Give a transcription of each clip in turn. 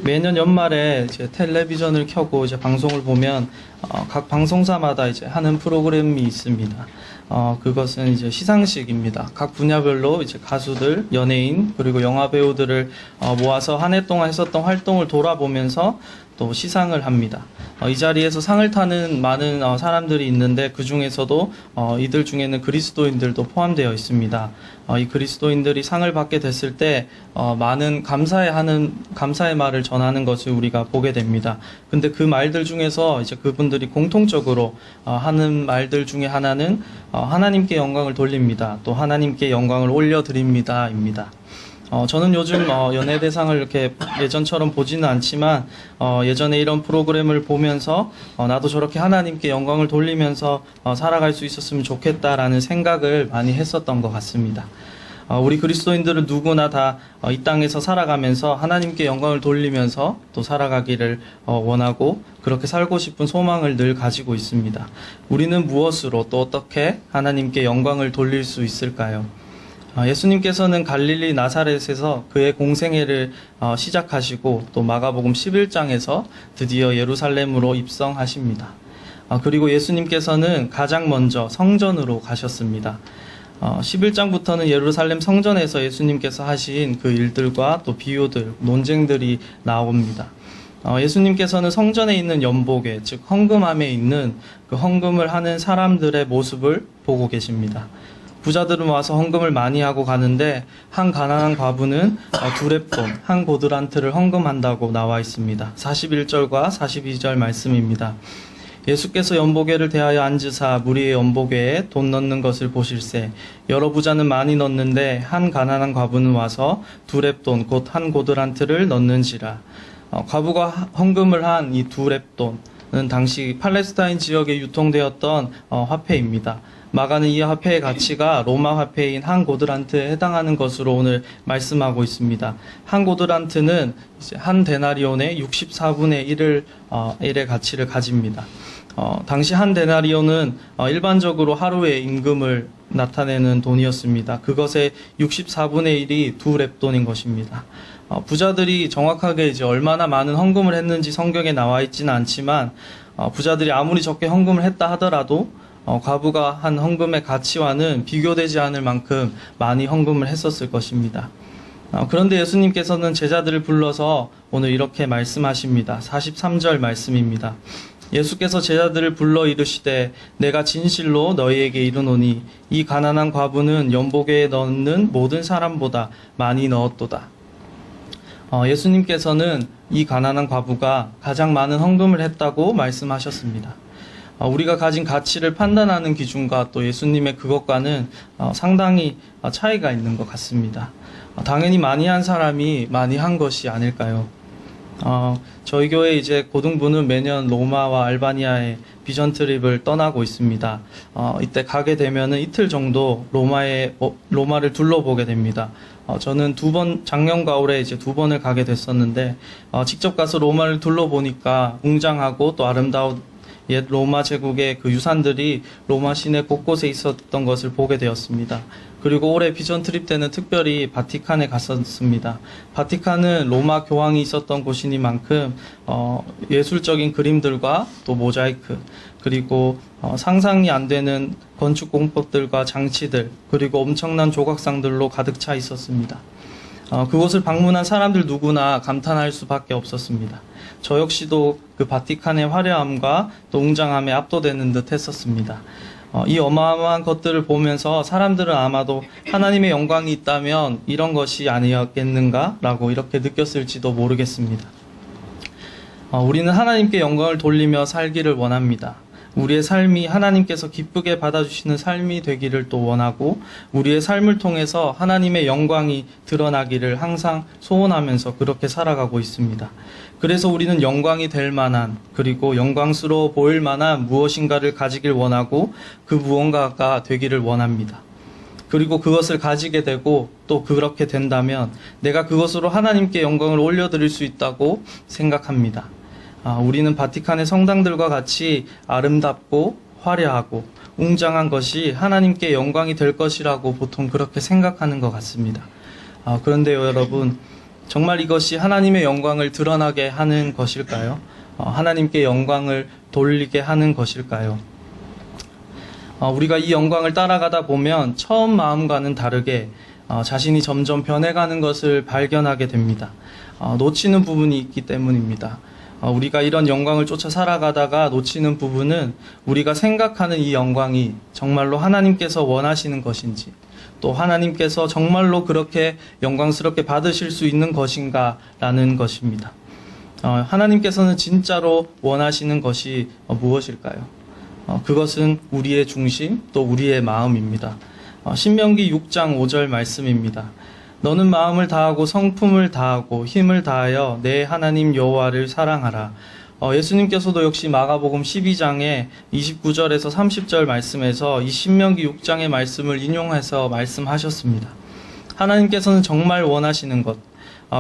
매년 연말에 이제 텔레비전을 켜고 이제 방송을 보면 각 방송사마다 이제 하는 프로그램이 있습니다. 그것은 이제 시상식입니다. 각 분야별로 이제 가수들, 연예인, 그리고 영화 배우들을 모아서 한 해 동안 했었던 활동을 돌아보면서 또 시상을 합니다. 이 자리에서 상을 타는 많은 사람들이 있는데 그 중에서도 이들 중에는 그리스도인들도 포함되어 있습니다. 이 그리스도인들이 상을 받게 됐을 때 많은 감사의 말을 전하는 것을 우리가 보게 됩니다. 근데 그 말들 중에서 이제 그분들이 공통적으로 하는 말들 중에 하나는 하나님께 영광을 돌립니다. 또 하나님께 영광을 올려드립니다입니다. 저는 요즘 연예대상을 이렇게 예전처럼 보지는 않지만 예전에 이런 프로그램을 보면서 나도 저렇게 하나님께 영광을 돌리면서 살아갈 수 있었으면 좋겠다라는 생각을 많이 했었던 것 같습니다. 우리 그리스도인들은 누구나 다 이 땅에서 살아가면서 하나님께 영광을 돌리면서 또 살아가기를 원하고 그렇게 살고 싶은 소망을 늘 가지고 있습니다. 우리는 무엇으로 또 어떻게 하나님께 영광을 돌릴 수 있을까요? 예수님께서는 갈릴리 나사렛에서 그의 공생애를 시작하시고 또 마가복음 11장에서 드디어 예루살렘으로 입성하십니다. 그리고 예수님께서는 가장 먼저 성전으로 가셨습니다. 11장부터는 예루살렘 성전에서 예수님께서 하신 그 일들과 또 비유들, 논쟁들이 나옵니다. 예수님께서는 성전에 있는 연복에, 즉 헌금함에 있는 그 헌금을 하는 사람들의 모습을 보고 계십니다. 부자들은 와서 헌금을 많이 하고 가는데 한 가난한 과부는 두 렙돈, 한 고드란트를 헌금한다고 나와 있습니다. 41절과 42절 말씀입니다. 예수께서 연보궤를 대하여 앉으사 무리의 연보궤에 돈 넣는 것을 보실세 여러 부자는 많이 넣는데 한 가난한 과부는 와서 두 렙돈 곧 한 고드란트를 넣는지라. 과부가 헌금을 한 이 두 렙돈은 당시 팔레스타인 지역에 유통되었던 화폐입니다. 마가는 이 화폐의 가치가 로마 화폐인 한 고드란트에 해당하는 것으로 오늘 말씀하고 있습니다. 한 고드란트는 이제 한 데나리온의 64분의 1의 가치를 가집니다. 당시 한 데나리온은 일반적으로 하루의 임금을 나타내는 돈이었습니다. 그것의 64분의 1이 두 렙돈인 것입니다. 부자들이 정확하게 이제 얼마나 많은 헌금을 했는지 성경에 나와 있지는 않지만 부자들이 아무리 적게 헌금을 했다 하더라도 과부가 한 헌금의 가치와는 비교되지 않을 만큼 많이 헌금을 했었을 것입니다. 그런데 예수님께서는 제자들을 불러서 오늘 이렇게 말씀하십니다. 43절 말씀입니다. 예수께서 제자들을 불러 이르시되 내가 진실로 너희에게 이르노니 이 가난한 과부는 연보궤에 넣는 모든 사람보다 많이 넣었도다. 예수님께서는 이 가난한 과부가 가장 많은 헌금을 했다고 말씀하셨습니다. 우리가 가진 가치를 판단하는 기준과 또 예수님의 그것과는 상당히 차이가 있는 것 같습니다. 당연히 많이 한 사람이 많이 한 것이 아닐까요? 저희 교회 이제 고등부는 매년 로마와 알바니아의 비전 트립을 떠나고 있습니다. 이때 가게 되면은 이틀 정도 로마를 둘러보게 됩니다. 저는 작년과 올해 이제 2번을 가게 됐었는데, 직접 가서 로마를 둘러보니까 웅장하고 또 아름다운 옛 로마 제국의 그 유산들이 로마 시내 곳곳에 있었던 것을 보게 되었습니다. 그리고 올해 비전 트립 때는 특별히 바티칸에 갔었습니다. 바티칸은 로마 교황이 있었던 곳이니만큼 예술적인 그림들과 또 모자이크, 그리고 상상이 안 되는 건축 공법들과 장치들, 그리고 엄청난 조각상들로 가득 차 있었습니다. 그곳을 방문한 사람들 누구나 감탄할 수밖에 없었습니다. 저 역시도 그 바티칸의 화려함과 또 웅장함에 압도되는 듯 했었습니다. 이 어마어마한 것들을 보면서 사람들은 아마도 하나님의 영광이 있다면 이런 것이 아니었겠는가? 라고 이렇게 느꼈을지도 모르겠습니다. 우리는 하나님께 영광을 돌리며 살기를 원합니다. 우리의 삶이 하나님께서 기쁘게 받아주시는 삶이 되기를 또 원하고 우리의 삶을 통해서 하나님의 영광이 드러나기를 항상 소원하면서 그렇게 살아가고 있습니다. 그래서 우리는 영광이 될 만한 그리고 영광스러워 보일 만한 무엇인가를 가지길 원하고 그 무언가가 되기를 원합니다. 그리고 그것을 가지게 되고 또 그렇게 된다면 내가 그것으로 하나님께 영광을 올려드릴 수 있다고 생각합니다. 우리는 바티칸의 성당들과 같이 아름답고 화려하고 웅장한 것이 하나님께 영광이 될 것이라고 보통 그렇게 생각하는 것 같습니다. 그런데요, 여러분, 정말 이것이 하나님의 영광을 드러나게 하는 것일까요? 하나님께 영광을 돌리게 하는 것일까요? 우리가 이 영광을 따라가다 보면 처음 마음과는 다르게 자신이 점점 변해가는 것을 발견하게 됩니다. 놓치는 부분이 있기 때문입니다. 우리가 이런 영광을 쫓아 살아가다가 놓치는 부분은 우리가 생각하는 이 영광이 정말로 하나님께서 원하시는 것인지, 또 하나님께서 정말로 그렇게 영광스럽게 받으실 수 있는 것인가 라는 것입니다. 하나님께서는 진짜로 원하시는 것이 무엇일까요? 그것은 우리의 중심, 또 우리의 마음입니다. 신명기 6장 5절 말씀입니다. 너는 마음을 다하고 성품을 다하고 힘을 다하여 내 하나님 여호와를 사랑하라. 예수님께서도 역시 마가복음 12장에 29절에서 30절 말씀에서 이 신명기 6장의 말씀을 인용해서 말씀하셨습니다. 하나님께서는 정말 원하시는 것,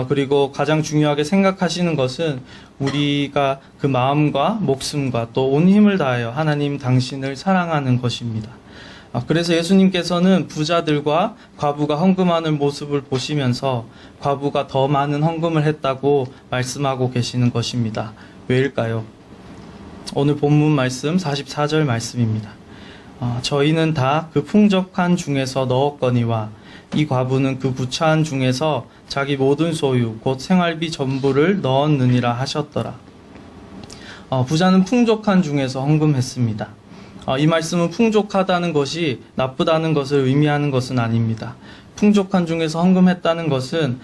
그리고 가장 중요하게 생각하시는 것은 우리가 그 마음과 목숨과 또 온 힘을 다하여 하나님 당신을 사랑하는 것입니다. 그래서 예수님께서는 부자들과 과부가 헌금하는 모습을 보시면서 과부가 더 많은 헌금을 했다고 말씀하고 계시는 것입니다. 왜일까요? 오늘 본문 말씀 44절 말씀입니다. 저희는 다 그 풍족한 중에서 넣었거니와 이 과부는 그 구차한 중에서 자기 모든 소유 곧 생활비 전부를 넣었느니라 하셨더라. 부자는 풍족한 중에서 헌금했습니다. 이 말씀은 풍족하다는 것이 나쁘다는 것을 의미하는 것은 아닙니다. 풍족한 중에서 헌금했다는 것은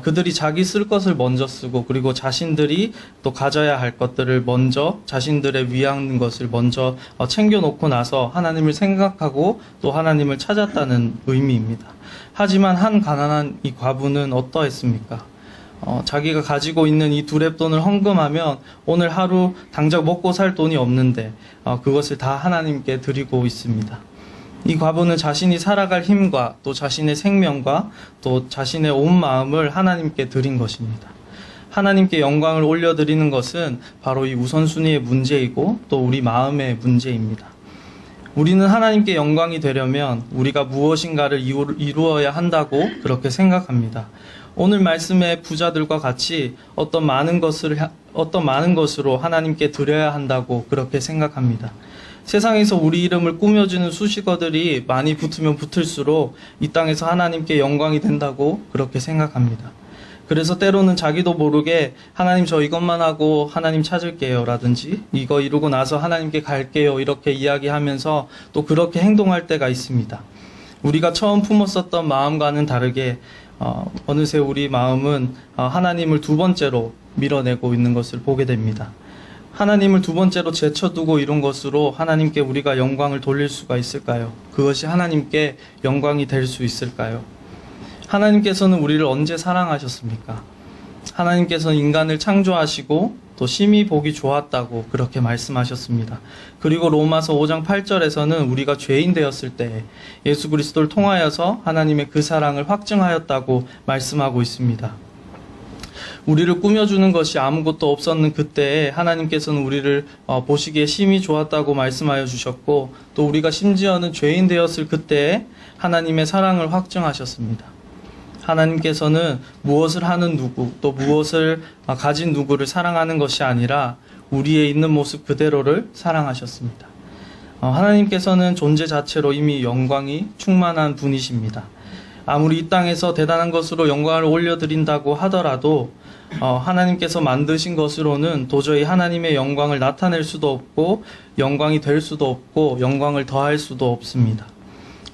그들이 자기 쓸 것을 먼저 쓰고, 그리고 자신들이 또 가져야 할 것들을 먼저, 자신들의 위하는 것을 먼저 챙겨놓고 나서 하나님을 생각하고 또 하나님을 찾았다는 의미입니다. 하지만 한 가난한 이 과부는 어떠했습니까? 자기가 가지고 있는 이 두렙돈을 헌금하면 오늘 하루 당장 먹고 살 돈이 없는데 그것을 다 하나님께 드리고 있습니다. 이 과부는 자신이 살아갈 힘과 또 자신의 생명과 또 자신의 온 마음을 하나님께 드린 것입니다. 하나님께 영광을 올려드리는 것은 바로 이 우선순위의 문제이고 또 우리 마음의 문제입니다. 우리는 하나님께 영광이 되려면 우리가 무엇인가를 이루어야 한다고 그렇게 생각합니다. 오늘 말씀의 부자들과 같이 어떤 많은 것으로 하나님께 드려야 한다고 그렇게 생각합니다. 세상에서 우리 이름을 꾸며주는 수식어들이 많이 붙으면 붙을수록 이 땅에서 하나님께 영광이 된다고 그렇게 생각합니다. 그래서 때로는 자기도 모르게 하나님 저 이것만 하고 하나님 찾을게요 라든지 이거 이루고 나서 하나님께 갈게요 이렇게 이야기하면서 또 그렇게 행동할 때가 있습니다. 우리가 처음 품었었던 마음과는 다르게 어느새 우리 마음은 하나님을 두 번째로 밀어내고 있는 것을 보게 됩니다. 하나님을 두 번째로 제쳐두고 이룬 것으로 하나님께 우리가 영광을 돌릴 수가 있을까요? 그것이 하나님께 영광이 될 수 있을까요? 하나님께서는 우리를 언제 사랑하셨습니까? 하나님께서는 인간을 창조하시고 또 심히 보기 좋았다고 그렇게 말씀하셨습니다. 그리고 로마서 5장 8절에서는 우리가 죄인 되었을 때 예수 그리스도를 통하여서 하나님의 그 사랑을 확증하였다고 말씀하고 있습니다. 우리를 꾸며주는 것이 아무것도 없었는 그때에 하나님께서는 우리를 보시기에 심히 좋았다고 말씀하여 주셨고, 또 우리가 심지어는 죄인 되었을 그때에 하나님의 사랑을 확증하셨습니다. 하나님께서는 무엇을 하는 누구, 또 무엇을 가진 누구를 사랑하는 것이 아니라 우리의 있는 모습 그대로를 사랑하셨습니다. 하나님께서는 존재 자체로 이미 영광이 충만한 분이십니다. 아무리 이 땅에서 대단한 것으로 영광을 올려드린다고 하더라도 하나님께서 만드신 것으로는 도저히 하나님의 영광을 나타낼 수도 없고 영광이 될 수도 없고 영광을 더할 수도 없습니다.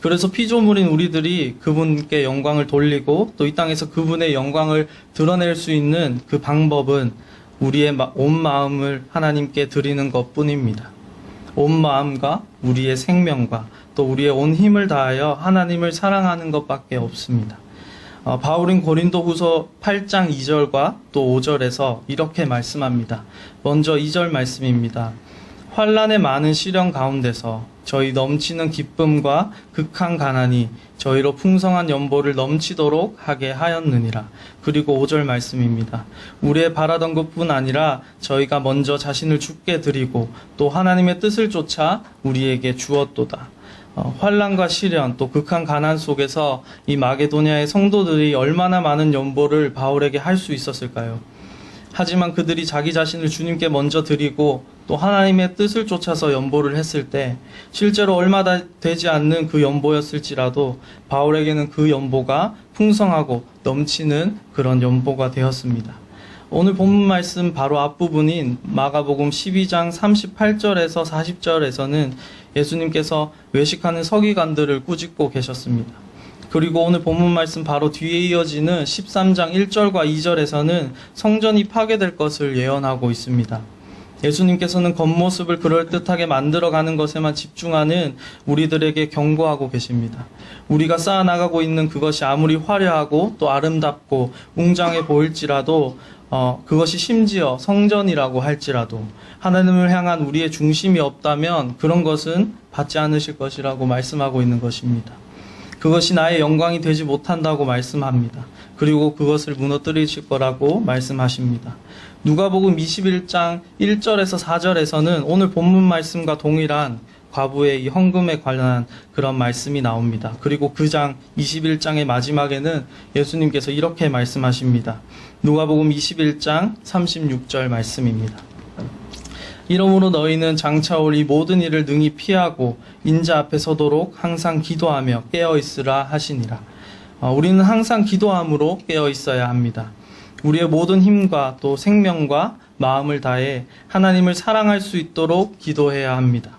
그래서 피조물인 우리들이 그분께 영광을 돌리고 또 이 땅에서 그분의 영광을 드러낼 수 있는 그 방법은 우리의 온 마음을 하나님께 드리는 것뿐입니다. 온 마음과 우리의 생명과 또 우리의 온 힘을 다하여 하나님을 사랑하는 것밖에 없습니다. 바울은 고린도후서 8장 2절과 또 5절에서 이렇게 말씀합니다. 먼저 2절 말씀입니다. 환난의 많은 시련 가운데서 저희 넘치는 기쁨과 극한 가난이 저희로 풍성한 연보를 넘치도록 하게 하였느니라. 그리고 5절 말씀입니다. 우리의 바라던 것뿐 아니라 저희가 먼저 자신을 주께 드리고 또 하나님의 뜻을 쫓아 우리에게 주었도다. 환난과 시련 또 극한 가난 속에서 이 마게도냐의 성도들이 얼마나 많은 연보를 바울에게 할 수 있었을까요? 하지만 그들이 자기 자신을 주님께 먼저 드리고 또 하나님의 뜻을 쫓아서 연보를 했을 때 실제로 얼마 되지 않는 그 연보였을지라도 바울에게는 그 연보가 풍성하고 넘치는 그런 연보가 되었습니다. 오늘 본문 말씀 바로 앞부분인 마가복음 12장 38절에서 40절에서는 예수님께서 외식하는 서기관들을 꾸짖고 계셨습니다. 그리고 오늘 본문 말씀 바로 뒤에 이어지는 13장 1절과 2절에서는 성전이 파괴될 것을 예언하고 있습니다. 예수님께서는 겉모습을 그럴듯하게 만들어가는 것에만 집중하는 우리들에게 경고하고 계십니다. 우리가 쌓아나가고 있는 그것이 아무리 화려하고 또 아름답고 웅장해 보일지라도 그것이 심지어 성전이라고 할지라도 하나님을 향한 우리의 중심이 없다면 그런 것은 받지 않으실 것이라고 말씀하고 있는 것입니다. 그것이 나의 영광이 되지 못한다고 말씀합니다. 그리고 그것을 무너뜨리실 거라고 말씀하십니다. 누가복음 21장 1절에서 4절에서는 오늘 본문 말씀과 동일한 과부의 이 헌금에 관련한 그런 말씀이 나옵니다. 그리고 그 장 21장의 마지막에는 예수님께서 이렇게 말씀하십니다. 누가복음 21장 36절 말씀입니다. 이러므로 너희는 장차 올 이 모든 일을 능히 피하고 인자 앞에 서도록 항상 기도하며 깨어 있으라 하시니라. 우리는 항상 기도함으로 깨어 있어야 합니다. 우리의 모든 힘과 또 생명과 마음을 다해 하나님을 사랑할 수 있도록 기도해야 합니다.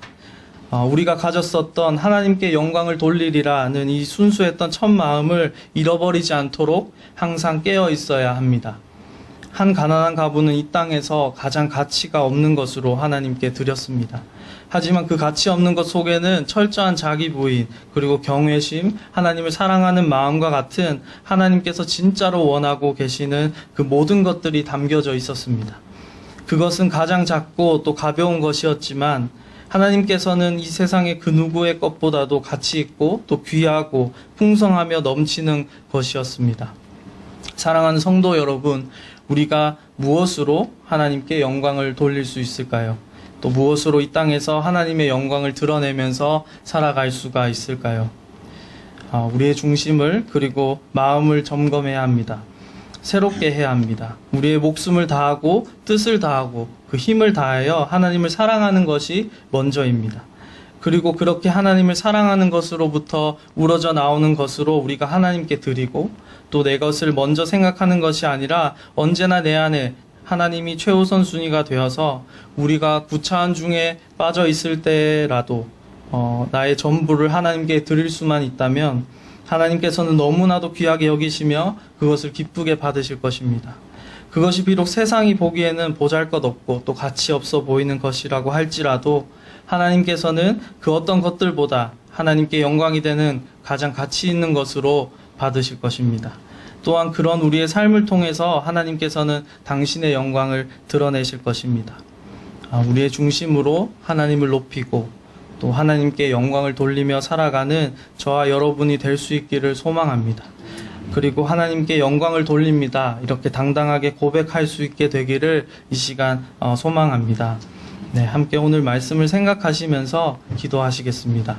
우리가 가졌었던 하나님께 영광을 돌리리라는 이 순수했던 첫 마음을 잃어버리지 않도록 항상 깨어 있어야 합니다. 한 가난한 가부는 이 땅에서 가장 가치가 없는 것으로 하나님께 드렸습니다. 하지만 그 가치 없는 것 속에는 철저한 자기 부인, 그리고 경외심, 하나님을 사랑하는 마음과 같은 하나님께서 진짜로 원하고 계시는 그 모든 것들이 담겨져 있었습니다. 그것은 가장 작고 또 가벼운 것이었지만 하나님께서는 이 세상의 그 누구의 것보다도 가치 있고 또 귀하고 풍성하며 넘치는 것이었습니다. 사랑하는 성도 여러분, 우리가 무엇으로 하나님께 영광을 돌릴 수 있을까요? 또 무엇으로 이 땅에서 하나님의 영광을 드러내면서 살아갈 수가 있을까요? 우리의 중심을 그리고 마음을 점검해야 합니다. 새롭게 해야 합니다. 우리의 목숨을 다하고 뜻을 다하고 그 힘을 다하여 하나님을 사랑하는 것이 먼저입니다. 그리고 그렇게 하나님을 사랑하는 것으로부터 우러져 나오는 것으로 우리가 하나님께 드리고 또 내 것을 먼저 생각하는 것이 아니라 언제나 내 안에 하나님이 최우선 순위가 되어서 우리가 구차한 중에 빠져 있을 때라도 나의 전부를 하나님께 드릴 수만 있다면 하나님께서는 너무나도 귀하게 여기시며 그것을 기쁘게 받으실 것입니다. 그것이 비록 세상이 보기에는 보잘것없고 또 가치 없어 보이는 것이라고 할지라도 하나님께서는 그 어떤 것들보다 하나님께 영광이 되는 가장 가치 있는 것으로 받으실 것입니다. 또한 그런 우리의 삶을 통해서 하나님께서는 당신의 영광을 드러내실 것입니다. 우리의 중심으로 하나님을 높이고 또 하나님께 영광을 돌리며 살아가는 저와 여러분이 될 수 있기를 소망합니다. 그리고 하나님께 영광을 돌립니다. 이렇게 당당하게 고백할 수 있게 되기를 이 시간 소망합니다. 네, 함께 오늘 말씀을 생각하시면서 기도하시겠습니다.